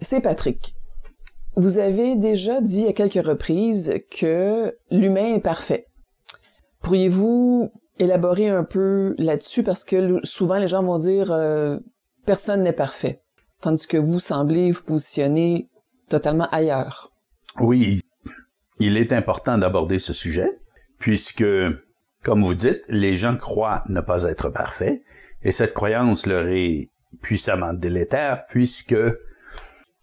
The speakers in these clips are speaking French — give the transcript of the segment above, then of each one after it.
c'est Patrick. Vous avez déjà dit à quelques reprises que l'humain est parfait. Pourriez-vous élaborer un peu là-dessus parce que souvent les gens vont dire personne n'est parfait, tandis que vous semblez vous positionner totalement ailleurs. Oui, il est important d'aborder ce sujet puisque, comme vous dites, les gens croient ne pas être parfaits et cette croyance leur est puissamment délétère puisque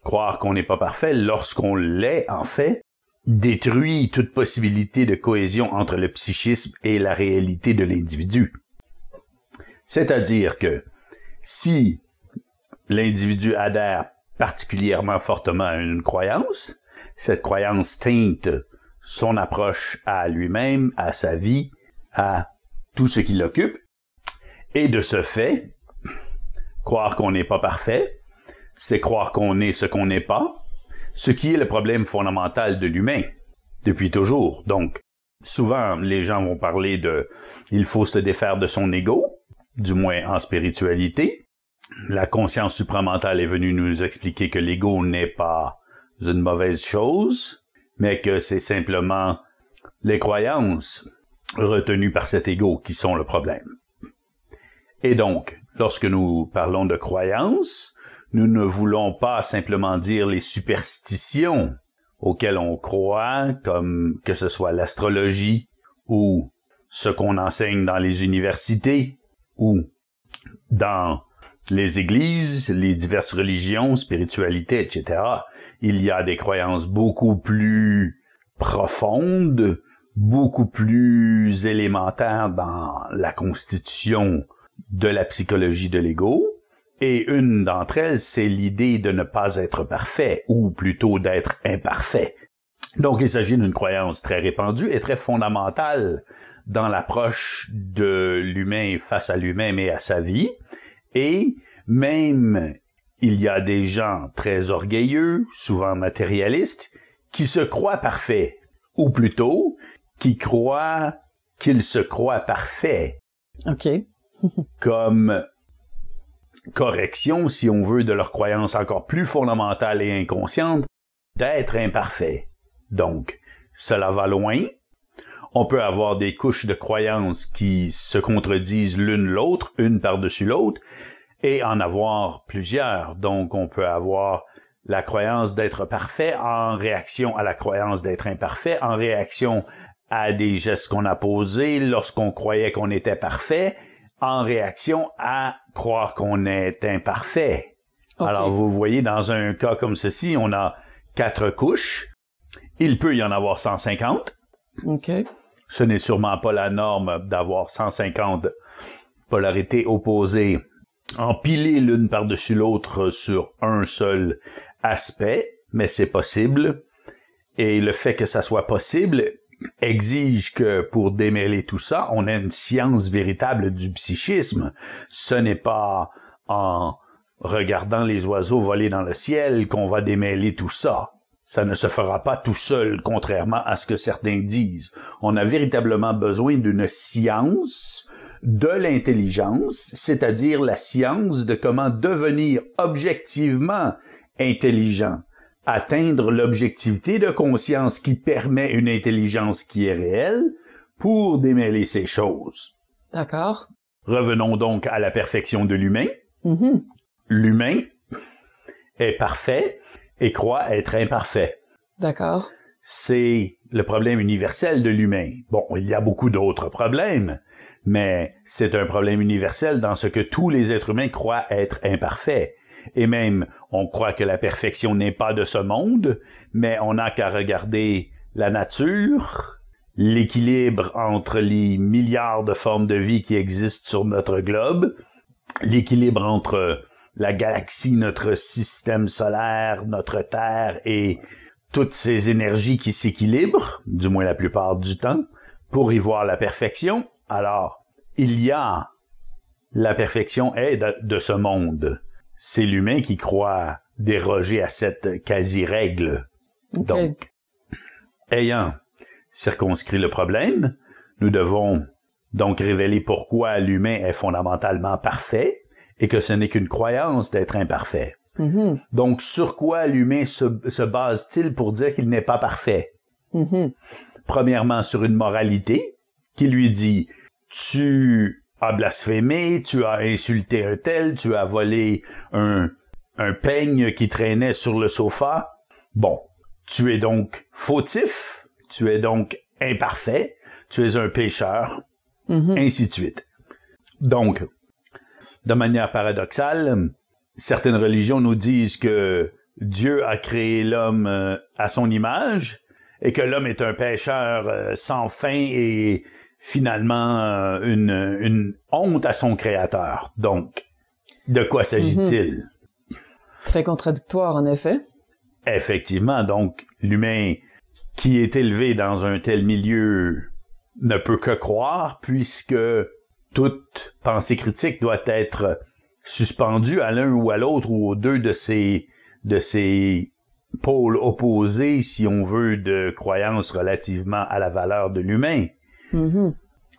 croire qu'on n'est pas parfait lorsqu'on l'est en fait détruit toute possibilité de cohésion entre le psychisme et la réalité de l'individu. C'est-à-dire que si l'individu adhère particulièrement fortement à une croyance, cette croyance teinte son approche à lui-même, à sa vie, à tout ce qui l'occupe, et de ce fait, croire qu'on n'est pas parfait, c'est croire qu'on est ce qu'on n'est pas, ce qui est le problème fondamental de l'humain, depuis toujours. Donc, souvent, les gens vont parler de « il faut se défaire de son ego », du moins en spiritualité. La conscience supramentale est venue nous expliquer que l'ego n'est pas une mauvaise chose, mais que c'est simplement les croyances retenues par cet ego qui sont le problème. Et donc, lorsque nous parlons de croyances, nous ne voulons pas simplement dire les superstitions auxquelles on croit, comme que ce soit l'astrologie ou ce qu'on enseigne dans les universités ou dans les églises, les diverses religions, spiritualités, etc. Il y a des croyances beaucoup plus profondes, beaucoup plus élémentaires dans la constitution de la psychologie de l'ego. Et une d'entre elles, c'est l'idée de ne pas être parfait, ou plutôt d'être imparfait. Donc, il s'agit d'une croyance très répandue et très fondamentale dans l'approche de l'humain face à lui-même et à sa vie. Et même, il y a des gens très orgueilleux, souvent matérialistes, qui se croient parfaits, ou plutôt, qui croient qu'ils se croient parfaits. OK. Comme correction, si on veut, de leur croyance encore plus fondamentale et inconsciente, d'être imparfait. Donc, cela va loin. On peut avoir des couches de croyances qui se contredisent l'une l'autre, une par-dessus l'autre, et en avoir plusieurs. Donc, on peut avoir la croyance d'être parfait en réaction à la croyance d'être imparfait, en réaction à des gestes qu'on a posés lorsqu'on croyait qu'on était parfait, en réaction à croire qu'on est imparfait. Okay. Alors, vous voyez, dans un cas comme ceci, on a 4 couches. Il peut y en avoir 150. OK. Ce n'est sûrement pas la norme d'avoir 150 polarités opposées empilées l'une par-dessus l'autre sur un seul aspect, mais c'est possible. Et le fait que ça soit possible exige que pour démêler tout ça, on ait une science véritable du psychisme. Ce n'est pas en regardant les oiseaux voler dans le ciel qu'on va démêler tout ça. Ça ne se fera pas tout seul, contrairement à ce que certains disent. On a véritablement besoin d'une science de l'intelligence, c'est-à-dire la science de comment devenir objectivement intelligent, atteindre l'objectivité de conscience qui permet une intelligence qui est réelle pour démêler ces choses. D'accord. Revenons donc à la perfection de l'humain. Mm-hmm. L'humain est parfait et croit être imparfait. D'accord. C'est le problème universel de l'humain. Bon, il y a beaucoup d'autres problèmes, mais c'est un problème universel dans ce que tous les êtres humains croient être imparfaits. Et même, on croit que la perfection n'est pas de ce monde, mais on n'a qu'à regarder la nature, l'équilibre entre les milliards de formes de vie qui existent sur notre globe, l'équilibre entre la galaxie, notre système solaire, notre Terre et toutes ces énergies qui s'équilibrent, du moins la plupart du temps, pour y voir la perfection. Alors, la perfection est de ce monde. C'est l'humain qui croit déroger à cette quasi-règle. Okay. Donc, ayant circonscrit le problème, nous devons donc révéler pourquoi l'humain est fondamentalement parfait et que ce n'est qu'une croyance d'être imparfait. Mhm. Donc, sur quoi l'humain se base-t-il pour dire qu'il n'est pas parfait? Mhm. Premièrement, sur une moralité qui lui dit « Tu as blasphémé, tu as insulté un tel, tu as volé un peigne qui traînait sur le sofa. Bon, tu es donc fautif, tu es donc imparfait, tu es un pécheur, ainsi de suite. » Donc, de manière paradoxale, certaines religions nous disent que Dieu a créé l'homme à son image et que l'homme est un pécheur sans fin et finalement une honte à son créateur. Donc, de quoi s'agit-il? Très contradictoire, en effet. Effectivement, donc, l'humain qui est élevé dans un tel milieu ne peut que croire puisque toute pensée critique doit être suspendue à l'un ou à l'autre ou aux deux de ces pôles opposés, si on veut, de croyances relativement à la valeur de l'humain. Mm-hmm.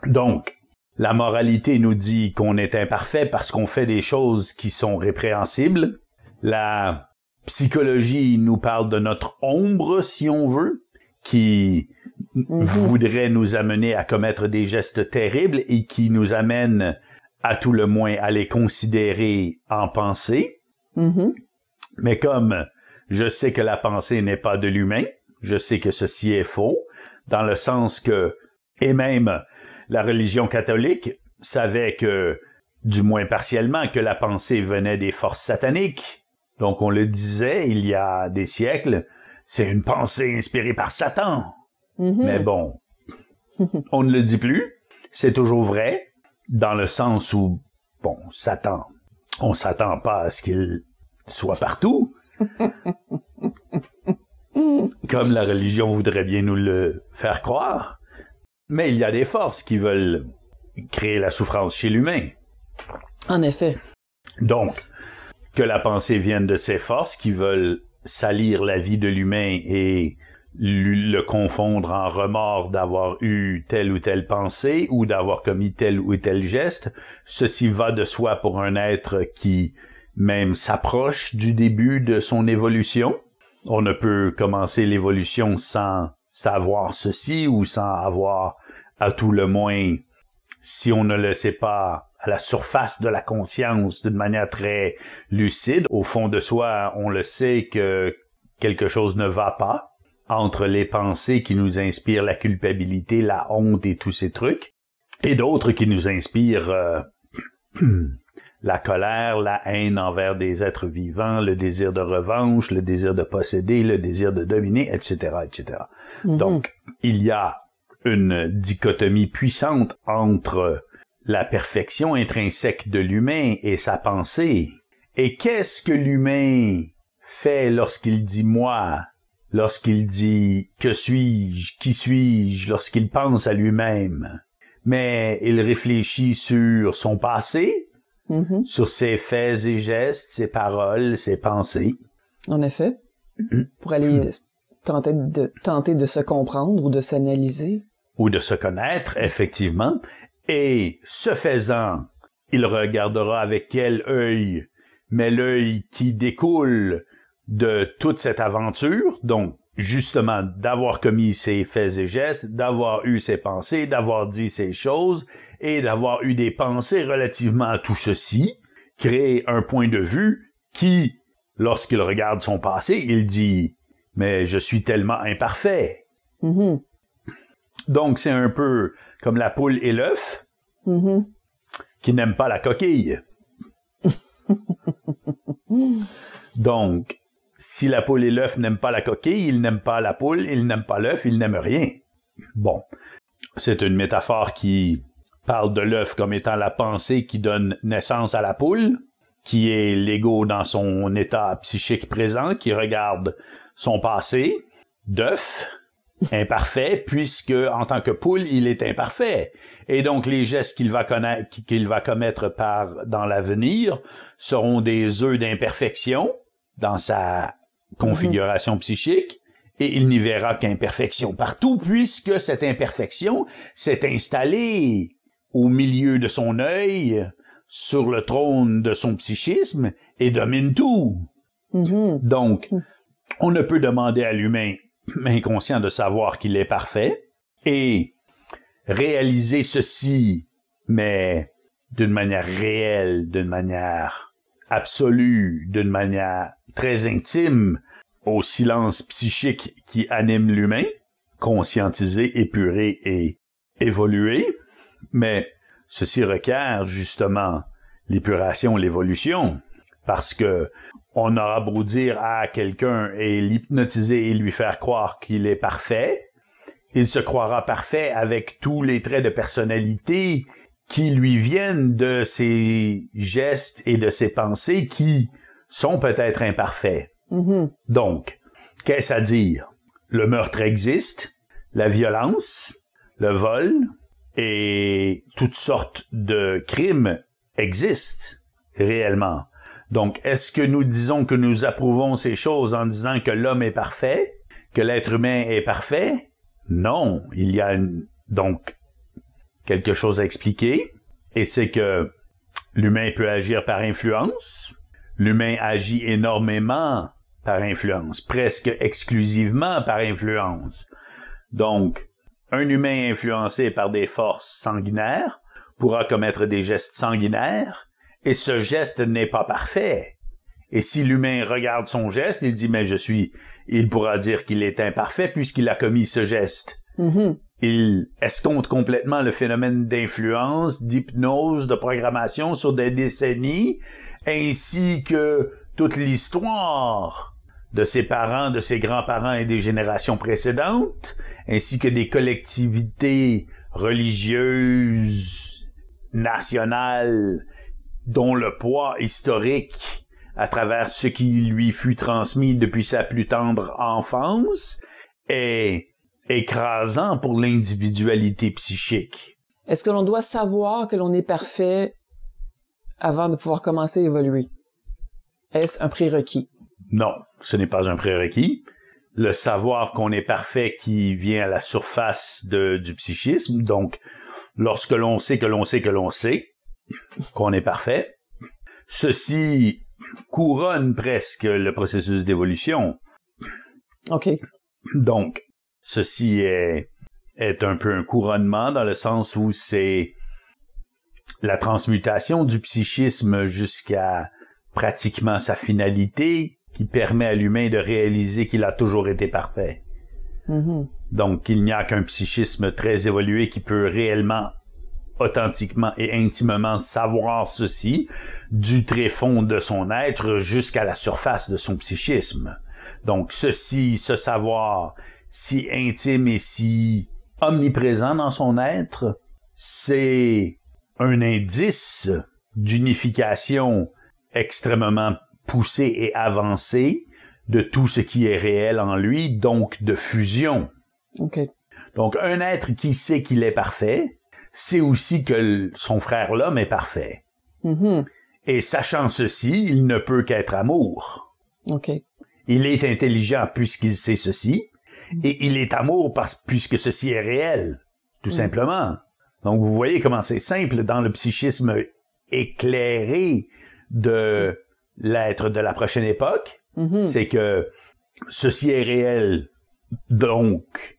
Donc, la moralité nous dit qu'on est imparfait parce qu'on fait des choses qui sont répréhensibles. La psychologie nous parle de notre ombre, si on veut, qui voudrait nous amener à commettre des gestes terribles et qui nous amène à tout le moins à les considérer en pensée. Mais comme je sais que la pensée n'est pas de l'humain, je sais que ceci est faux, dans le sens que, et même la religion catholique savait que, du moins partiellement, que la pensée venait des forces sataniques. Donc on le disait il y a des siècles, c'est une pensée inspirée par Satan. Mais bon, on ne le dit plus. C'est toujours vrai, dans le sens où, bon, Satan, on s'attend pas à ce qu'il soit partout. Comme la religion voudrait bien nous le faire croire. Mais il y a des forces qui veulent créer la souffrance chez l'humain. En effet. Donc, que la pensée vienne de ces forces qui veulent salir la vie de l'humain et le confondre en remords d'avoir eu telle ou telle pensée ou d'avoir commis tel ou tel geste, ceci va de soi pour un être qui même s'approche du début de son évolution. On ne peut commencer l'évolution sans savoir ceci ou sans avoir, à tout le moins, si on ne le sait pas à la surface de la conscience d'une manière très lucide, au fond de soi, on le sait que quelque chose ne va pas entre les pensées qui nous inspirent la culpabilité, la honte et tous ces trucs, et d'autres qui nous inspirent la colère, la haine envers des êtres vivants, le désir de revanche, le désir de posséder, le désir de dominer, etc., etc. Donc, il y a une dichotomie puissante entre la perfection intrinsèque de l'humain et sa pensée. Et qu'est-ce que l'humain fait lorsqu'il dit « moi », lorsqu'il dit « que suis-je »,« qui suis-je », lorsqu'il pense à lui-même? Mais il réfléchit sur son passé, sur ses faits et gestes, ses paroles, ses pensées. En effet. Pour aller tenter de se comprendre ou de s'analyser. Ou de se connaître, effectivement. Et, ce faisant, il regardera avec quel œil, mais l'œil qui découle de toute cette aventure, donc, justement, d'avoir commis ses faits et gestes, d'avoir eu ses pensées, d'avoir dit ces choses, et d'avoir eu des pensées relativement à tout ceci, créer un point de vue qui, lorsqu'il regarde son passé, il dit « mais je suis tellement imparfait ». Donc, c'est un peu comme la poule et l'œuf, qui n'aiment pas la coquille. Donc, si la poule et l'œuf n'aiment pas la coquille, ils n'aiment pas la poule, ils n'aiment pas l'œuf, ils n'aiment rien. Bon, c'est une métaphore qui parle de l'œuf comme étant la pensée qui donne naissance à la poule, qui est l'ego dans son état psychique présent, qui regarde son passé d'œuf, imparfait, puisque en tant que poule, il est imparfait. Et donc, les gestes qu'il va commettre dans l'avenir seront des œufs d'imperfection dans sa configuration psychique, et il n'y verra qu'imperfection partout, puisque cette imperfection s'est installée au milieu de son œil, sur le trône de son psychisme, et domine tout. Donc, on ne peut demander à l'humain inconscient de savoir qu'il est parfait et réaliser ceci, mais d'une manière réelle, d'une manière absolue, d'une manière très intime, au silence psychique qui anime l'humain, conscientisé, épuré et évolué, mais ceci requiert justement l'épuration, l'évolution, parce que on aura beau dire à quelqu'un et l'hypnotiser et lui faire croire qu'il est parfait, il se croira parfait avec tous les traits de personnalité qui lui viennent de ses gestes et de ses pensées qui sont peut-être imparfaits. Donc, qu'est-ce à dire? Le meurtre existe, la violence, le vol et toutes sortes de crimes existent réellement. Donc, est-ce que nous disons que nous approuvons ces choses en disant que l'homme est parfait, que l'être humain est parfait? Non, il y a donc quelque chose à expliquer, et c'est que l'humain peut agir par influence. L'humain agit énormément par influence, presque exclusivement par influence. Donc, un humain influencé par des forces sanguinaires pourra commettre des gestes sanguinaires, et ce geste n'est pas parfait. Et si l'humain regarde son geste, il dit, mais il pourra dire qu'il est imparfait puisqu'il a commis ce geste. Il escompte complètement le phénomène d'influence, d'hypnose, de programmation sur des décennies, ainsi que toute l'histoire de ses parents, de ses grands-parents et des générations précédentes, ainsi que des collectivités religieuses, nationales, dont le poids historique, à travers ce qui lui fut transmis depuis sa plus tendre enfance, est écrasant pour l'individualité psychique. Est-ce que l'on doit savoir que l'on est parfait avant de pouvoir commencer à évoluer? Est-ce un prérequis? Non, ce n'est pas un prérequis. Le savoir qu'on est parfait qui vient à la surface du psychisme, donc lorsque l'on sait que l'on sait que l'on sait qu'on est parfait, ceci couronne presque le processus d'évolution. OK. Donc, ceci est un peu un couronnement dans le sens où c'est la transmutation du psychisme jusqu'à pratiquement sa finalité qui permet à l'humain de réaliser qu'il a toujours été parfait. Donc, il n'y a qu'un psychisme très évolué qui peut réellement, authentiquement et intimement savoir ceci du tréfond de son être jusqu'à la surface de son psychisme. Donc, ce savoir si intime et si omniprésent dans son être, c'est un indice d'unification extrêmement poussé et avancé de tout ce qui est réel en lui, donc de fusion. Okay. Donc, un être qui sait qu'il est parfait, sait aussi que son frère l'homme est parfait. Et sachant ceci, il ne peut qu'être amour. Okay. Il est intelligent puisqu'il sait ceci, et il est amour puisque ceci est réel, tout simplement. Donc, vous voyez comment c'est simple dans le psychisme éclairé de l'être de la prochaine époque. C'est que ceci est réel, donc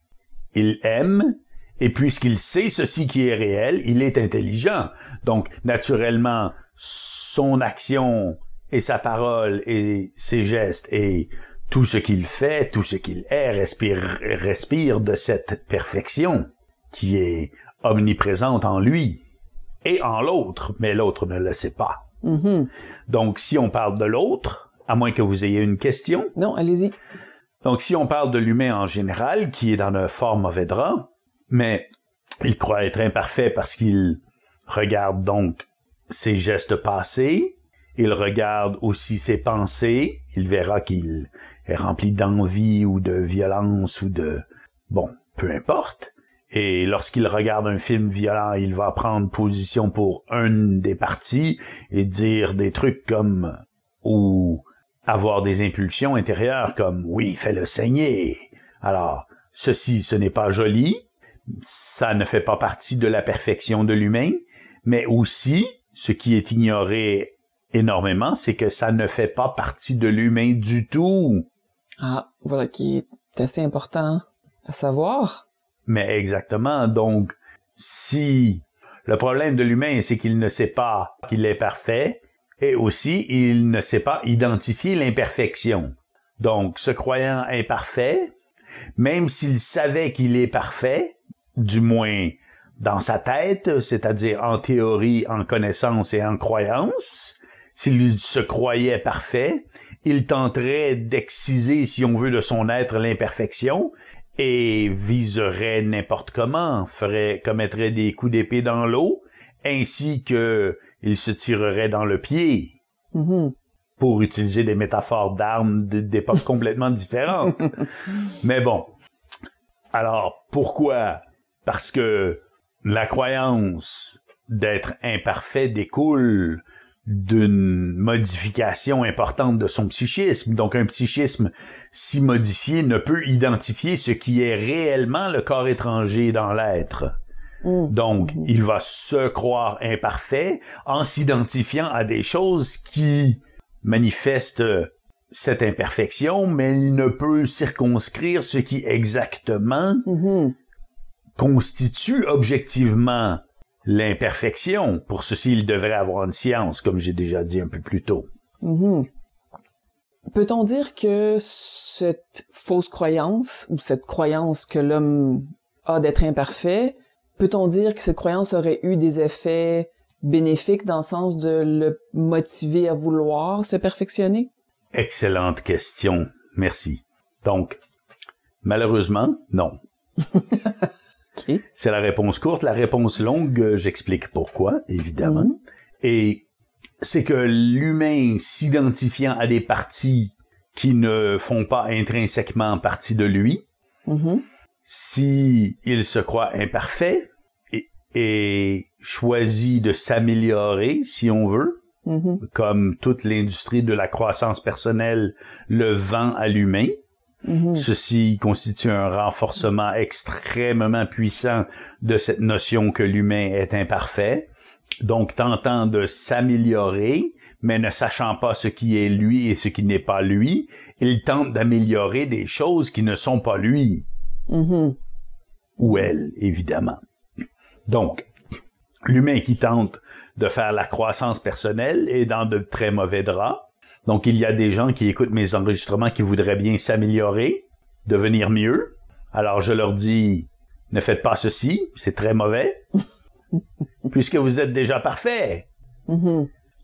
il aime, et puisqu'il sait ceci qui est réel, il est intelligent. Donc, naturellement, son action et sa parole et ses gestes et tout ce qu'il fait, tout ce qu'il est, respire de cette perfection qui est omniprésente en lui et en l'autre, mais l'autre ne le sait pas. Donc, si on parle de l'autre, à moins que vous ayez une question. Non, allez-y. Donc, si on parle de l'humain en général, qui est dans un fort mauvais drap, mais il croit être imparfait parce qu'il regarde donc ses gestes passés, il regarde aussi ses pensées, il verra qu'il est rempli d'envie ou de violence ou de... bon, peu importe. Et lorsqu'il regarde un film violent, il va prendre position pour une des parties et dire des trucs comme... ou avoir des impulsions intérieures comme « oui, fais-le saigner ». Alors, ceci, ce n'est pas joli, ça ne fait pas partie de la perfection de l'humain, mais aussi, ce qui est ignoré énormément, c'est que ça ne fait pas partie de l'humain du tout. Ah, voilà qui est assez important à savoir. Mais exactement, donc, si le problème de l'humain, c'est qu'il ne sait pas qu'il est parfait, et aussi, il ne sait pas identifier l'imperfection. Donc, se croyant imparfait, même s'il savait qu'il est parfait, du moins dans sa tête, c'est-à-dire en théorie, en connaissance et en croyance, s'il se croyait parfait, il tenterait d'exciser, si on veut, de son être l'imperfection et viserait n'importe comment, commettrait des coups d'épée dans l'eau, ainsi que il se tirerait dans le pied. Mm-hmm. Pour utiliser des métaphores d'armes d'époques complètement différentes. Mais bon. Alors, pourquoi? Parce que la croyance d'être imparfait découle d'une modification importante de son psychisme. Donc, un psychisme si modifié ne peut identifier ce qui est réellement le corps étranger dans l'être. Donc, il va se croire imparfait en s'identifiant à des choses qui manifestent cette imperfection, mais il ne peut circonscrire ce qui exactement constitue objectivement l'imperfection. Pour ceci, il devrait avoir une science, comme j'ai déjà dit un peu plus tôt. Peut-on dire que cette fausse croyance, ou cette croyance que l'homme a d'être imparfait, peut-on dire que cette croyance aurait eu des effets bénéfiques dans le sens de le motiver à vouloir se perfectionner? Excellente question. Merci. Donc, malheureusement, non. Okay. C'est la réponse courte. La réponse longue, j'explique pourquoi, évidemment. Et c'est que l'humain s'identifiant à des parties qui ne font pas intrinsèquement partie de lui, si il se croit imparfait et choisit de s'améliorer, si on veut, comme toute l'industrie de la croissance personnelle le vend à l'humain, ceci constitue un renforcement extrêmement puissant de cette notion que l'humain est imparfait, donc tentant de s'améliorer, mais ne sachant pas ce qui est lui et ce qui n'est pas lui, il tente d'améliorer des choses qui ne sont pas lui. Ou elle, évidemment. Donc, l'humain qui tente de faire la croissance personnelle est dans de très mauvais draps. Donc, il y a des gens qui écoutent mes enregistrements qui voudraient bien s'améliorer, devenir mieux. Alors, je leur dis, ne faites pas ceci, c'est très mauvais, puisque vous êtes déjà parfait.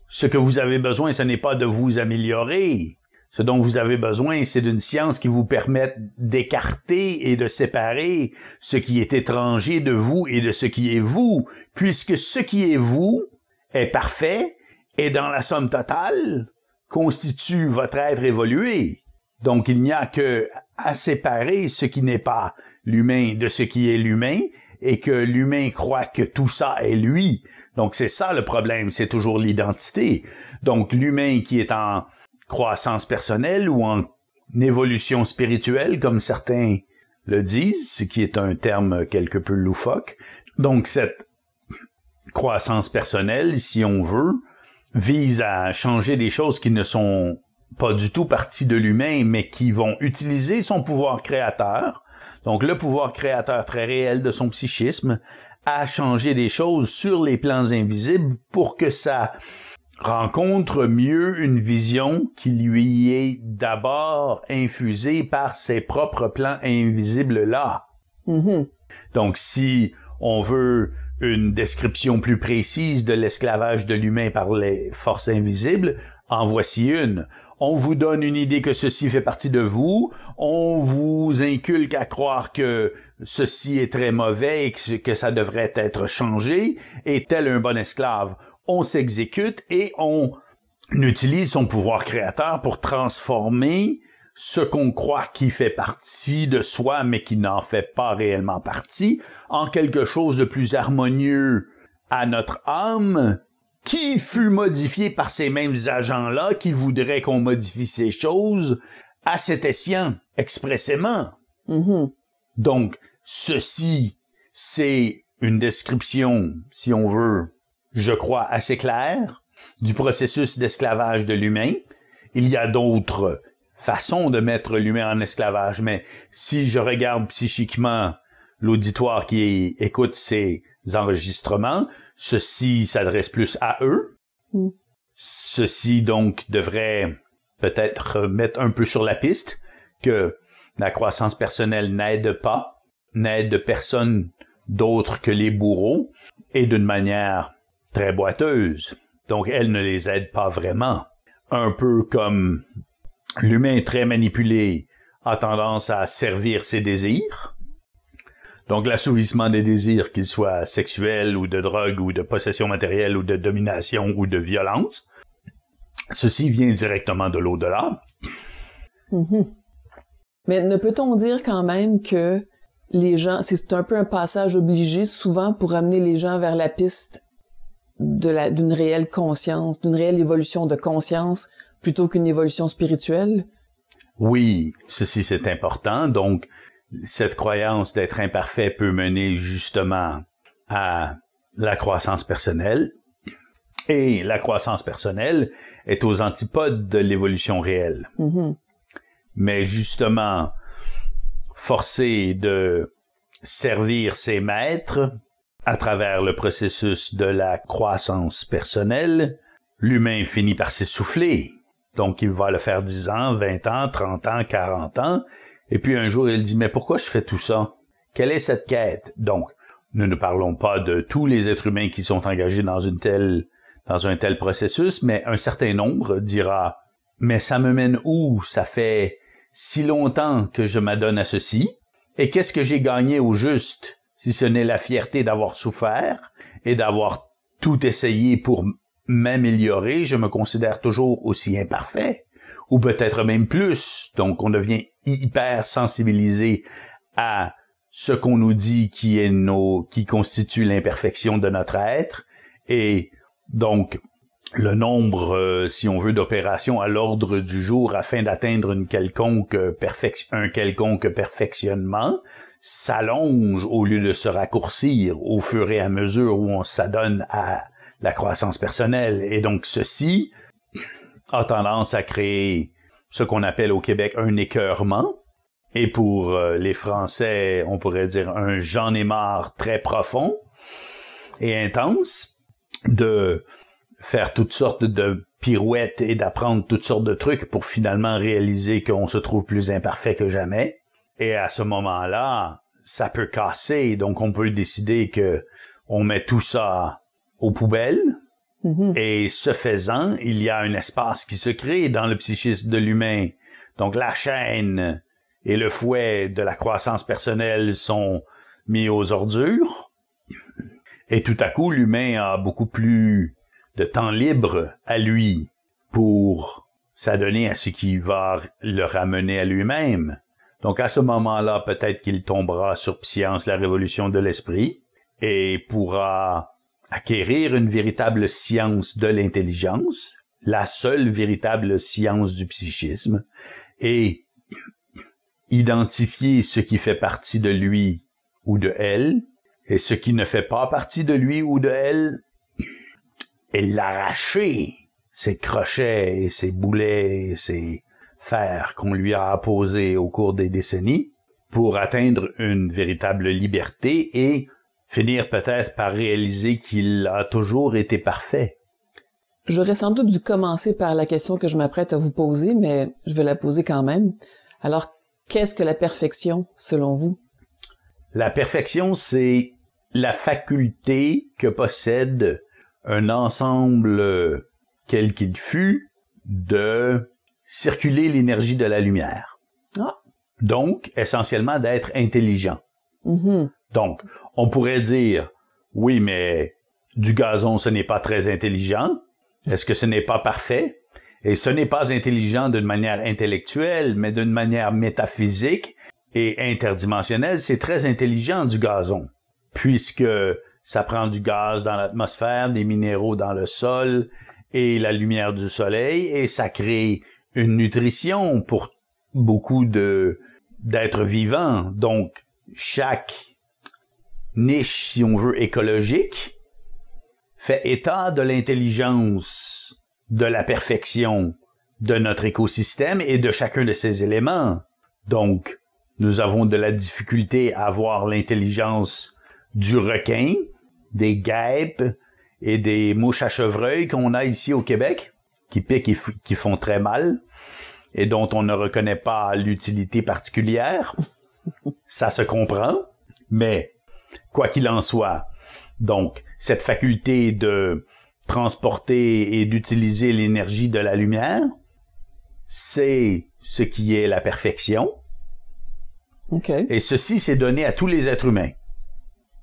Ce que vous avez besoin, ce n'est pas de vous améliorer. Ce dont vous avez besoin, c'est d'une science qui vous permette d'écarter et de séparer ce qui est étranger de vous et de ce qui est vous, puisque ce qui est vous est parfait et dans la somme totale constitue votre être évolué. Donc, il n'y a que à séparer ce qui n'est pas l'humain de ce qui est l'humain et que l'humain croit que tout ça est lui. Donc, c'est ça le problème, c'est toujours l'identité. Donc, l'humain qui est en croissance personnelle ou en évolution spirituelle, comme certains le disent, ce qui est un terme quelque peu loufoque. Donc, cette croissance personnelle, si on veut, vise à changer des choses qui ne sont pas du tout partie de l'humain, mais qui vont utiliser son pouvoir créateur, donc le pouvoir créateur très réel de son psychisme, à changer des choses sur les plans invisibles pour que ça rencontre mieux une vision qui lui est d'abord infusée par ses propres plans invisibles-là. Donc, si on veut une description plus précise de l'esclavage de l'humain par les forces invisibles, en voici une. On vous donne une idée que ceci fait partie de vous, on vous inculque à croire que ceci est très mauvais et que ça devrait être changé, et tel un bon esclave, on s'exécute et on utilise son pouvoir créateur pour transformer ce qu'on croit qui fait partie de soi, mais qui n'en fait pas réellement partie, en quelque chose de plus harmonieux à notre âme, qui fut modifié par ces mêmes agents-là qui voudraient qu'on modifie ces choses à cet escient, expressément. Donc, ceci, c'est une description, si on veut, je crois, assez claire du processus d'esclavage de l'humain. Il y a d'autres façons de mettre l'humain en esclavage, mais si je regarde psychiquement l'auditoire qui écoute ces enregistrements, ceci s'adresse plus à eux. Ceci donc devrait peut-être mettre un peu sur la piste que la croissance personnelle n'aide personne d'autre que les bourreaux et d'une manière très boiteuse. Donc elle ne les aide pas vraiment. Un peu comme l'humain très manipulé a tendance à servir ses désirs. Donc l'assouvissement des désirs, qu'ils soient sexuels ou de drogue ou de possession matérielle ou de domination ou de violence, ceci vient directement de l'au-delà. Mais ne peut-on dire quand même que les gens, c'est un peu un passage obligé souvent pour amener les gens vers la piste d'une réelle conscience, d'une réelle évolution de conscience plutôt qu'une évolution spirituelle? Oui, ceci c'est important. Donc, cette croyance d'être imparfait peut mener justement à la croissance personnelle. Et la croissance personnelle est aux antipodes de l'évolution réelle. Mais justement, forcé de servir ses maîtres à travers le processus de la croissance personnelle, l'humain finit par s'essouffler. Donc, il va le faire 10 ans, 20 ans, 30 ans, 40 ans. Et puis un jour, il dit, mais pourquoi je fais tout ça? Quelle est cette quête? Donc, nous ne parlons pas de tous les êtres humains qui sont engagés dans un tel processus, mais un certain nombre dira, mais ça me mène où? Ça fait si longtemps que je m'adonne à ceci. Et qu'est-ce que j'ai gagné au juste, si ce n'est la fierté d'avoir souffert et d'avoir tout essayé pour m'améliorer? Je me considère toujours aussi imparfait, ou peut-être même plus. Donc, on devient hyper sensibilisé à ce qu'on nous dit qui constitue l'imperfection de notre être. Et donc, le nombre, si on veut, d'opérations à l'ordre du jour afin d'atteindre un quelconque perfectionnement s'allonge au lieu de se raccourcir au fur et à mesure où on s'adonne à la croissance personnelle. Et donc, ceci a tendance à créer ce qu'on appelle au Québec un écœurement. Et pour les Français, on pourrait dire un j'en ai marre très profond et intense de faire toutes sortes de pirouettes et d'apprendre toutes sortes de trucs pour finalement réaliser qu'on se trouve plus imparfait que jamais. Et à ce moment-là, ça peut casser. Donc, on peut décider que on met tout ça aux poubelles. Et ce faisant, il y a un espace qui se crée dans le psychisme de l'humain. Donc, la chaîne et le fouet de la croissance personnelle sont mis aux ordures. Et tout à coup, l'humain a beaucoup plus de temps libre à lui pour s'adonner à ce qui va le ramener à lui-même. Donc, à ce moment-là, peut-être qu'il tombera sur Science, la révolution de l'esprit, et pourra acquérir une véritable science de l'intelligence, la seule véritable science du psychisme, et identifier ce qui fait partie de lui ou de elle, et ce qui ne fait pas partie de lui ou de elle, et l'arracher, ses crochets et ses boulets et ses fers qu'on lui a apposés au cours des décennies, pour atteindre une véritable liberté et finir peut-être par réaliser qu'il a toujours été parfait. J'aurais sans doute dû commencer par la question que je m'apprête à vous poser, mais je vais la poser quand même. Alors, qu'est-ce que la perfection, selon vous? La perfection, c'est la faculté que possède un ensemble, quel qu'il fût, de circuler l'énergie de la lumière. Ah. Donc, essentiellement, d'être intelligent. Donc, on pourrait dire, oui, mais du gazon, ce n'est pas très intelligent. Est-ce que ce n'est pas parfait? Et ce n'est pas intelligent d'une manière intellectuelle, mais d'une manière métaphysique et interdimensionnelle. C'est très intelligent du gazon, puisque ça prend du gaz dans l'atmosphère, des minéraux dans le sol et la lumière du soleil, et ça crée une nutrition pour beaucoup d'êtres vivants. Donc, chaque niche, si on veut, écologique, fait état de l'intelligence, de la perfection de notre écosystème et de chacun de ses éléments. Donc, nous avons de la difficulté à voir l'intelligence du requin, des guêpes et des mouches à chevreuil qu'on a ici au Québec, qui piquent et qui font très mal, et dont on ne reconnaît pas l'utilité particulière. Ça se comprend, mais quoi qu'il en soit, donc, cette faculté de transporter et d'utiliser l'énergie de la lumière, c'est ce qui est la perfection. Okay. Et ceci, c'est donné à tous les êtres humains.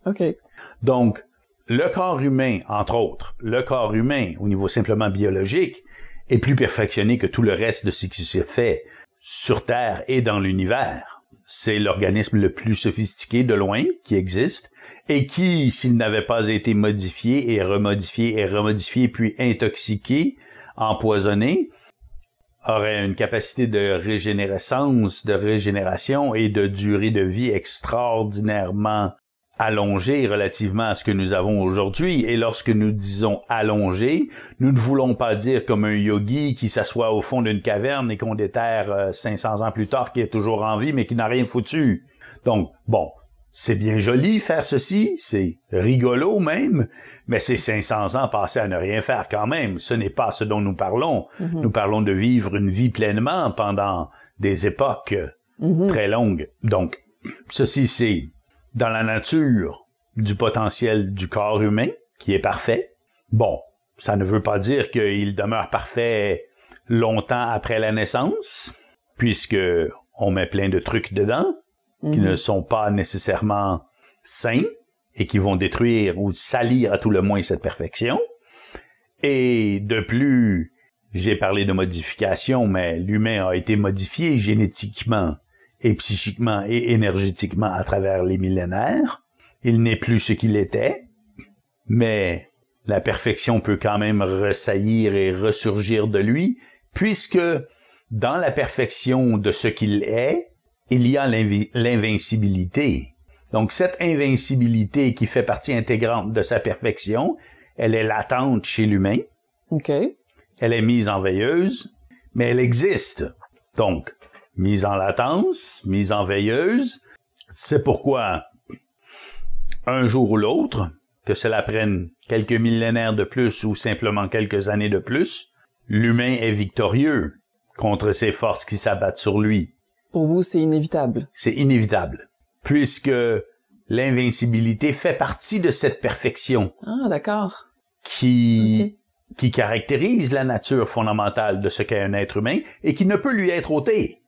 Okay. Donc, le corps humain, entre autres, le corps humain, au niveau simplement biologique, est plus perfectionné que tout le reste de ce qui se fait sur Terre et dans l'univers. C'est l'organisme le plus sophistiqué de loin qui existe et qui, s'il n'avait pas été modifié et remodifié, puis intoxiqué, empoisonné, aurait une capacité de régénérescence, de régénération et de durée de vie extraordinairement allongée relativement à ce que nous avons aujourd'hui. Et lorsque nous disons allongé, nous ne voulons pas dire comme un yogi qui s'assoit au fond d'une caverne et qu'on déterre 500 ans plus tard, qui est toujours en vie, mais qui n'a rien foutu. Donc, bon, c'est bien joli faire ceci, c'est rigolo même, mais c'est 500 ans passés à ne rien faire quand même. Ce n'est pas ce dont nous parlons. Mm-hmm. Nous parlons de vivre une vie pleinement pendant des époques très longues. Donc, ceci, c'est dans la nature du potentiel du corps humain, qui est parfait. Bon, ça ne veut pas dire qu'il demeure parfait longtemps après la naissance, puisque on met plein de trucs dedans, qui ne sont pas nécessairement sains et qui vont détruire ou salir à tout le moins cette perfection. Et de plus, j'ai parlé de modification, mais l'humain a été modifié génétiquement et psychiquement et énergétiquement à travers les millénaires. Il n'est plus ce qu'il était, mais la perfection peut quand même ressaillir et ressurgir de lui, puisque dans la perfection de ce qu'il est, il y a l'invincibilité. Donc, cette invincibilité qui fait partie intégrante de sa perfection, elle est latente chez l'humain. Okay. Elle est mise en veilleuse, mais elle existe. Donc, mise en latence, mise en veilleuse, c'est pourquoi, un jour ou l'autre, que cela prenne quelques millénaires de plus ou simplement quelques années de plus, l'humain est victorieux contre ces forces qui s'abattent sur lui. Pour vous, c'est inévitable. C'est inévitable, puisque l'invincibilité fait partie de cette perfection. Ah, d'accord. Qui caractérise la nature fondamentale de ce qu'est un être humain et qui ne peut lui être ôtée.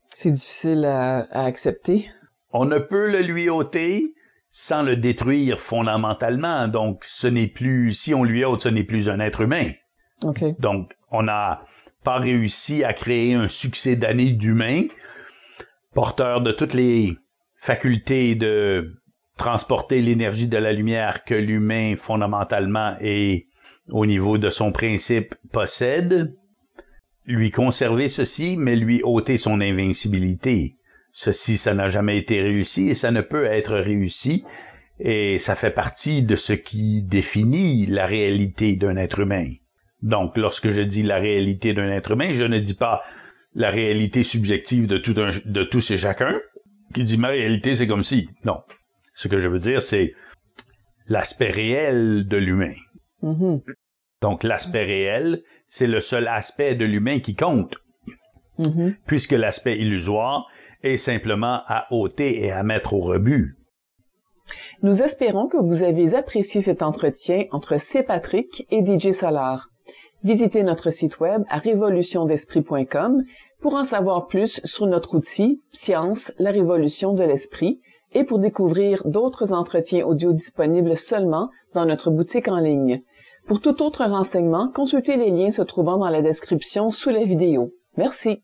C'est difficile à accepter. On ne peut le lui ôter sans le détruire fondamentalement. Donc, ce n'est plus, si on lui ôte, ce n'est plus un être humain. Okay. Donc, on n'a pas réussi à créer un succès d'années d'humains porteur de toutes les facultés de transporter l'énergie de la lumière que l'humain fondamentalement et au niveau de son principe possède, lui conserver ceci, mais lui ôter son invincibilité. Ceci, ça n'a jamais été réussi et ça ne peut être réussi et ça fait partie de ce qui définit la réalité d'un être humain. Donc, lorsque je dis la réalité d'un être humain, je ne dis pas la réalité subjective de tous et chacun, qui dit ma réalité c'est comme si. Non. Ce que je veux dire, c'est l'aspect réel de l'humain. Mm-hmm. Donc, l'aspect réel, c'est le seul aspect de l'humain qui compte. Mm-hmm. Puisque l'aspect illusoire est simplement à ôter et à mettre au rebut. Nous espérons que vous avez apprécié cet entretien entre C. Patrick et DJ Solar. Visitez notre site web à révolutiondesprit.com pour en savoir plus sur notre outil Science, la révolution de l'esprit et pour découvrir d'autres entretiens audio disponibles seulement dans notre boutique en ligne. Pour tout autre renseignement, consultez les liens se trouvant dans la description sous la vidéo. Merci.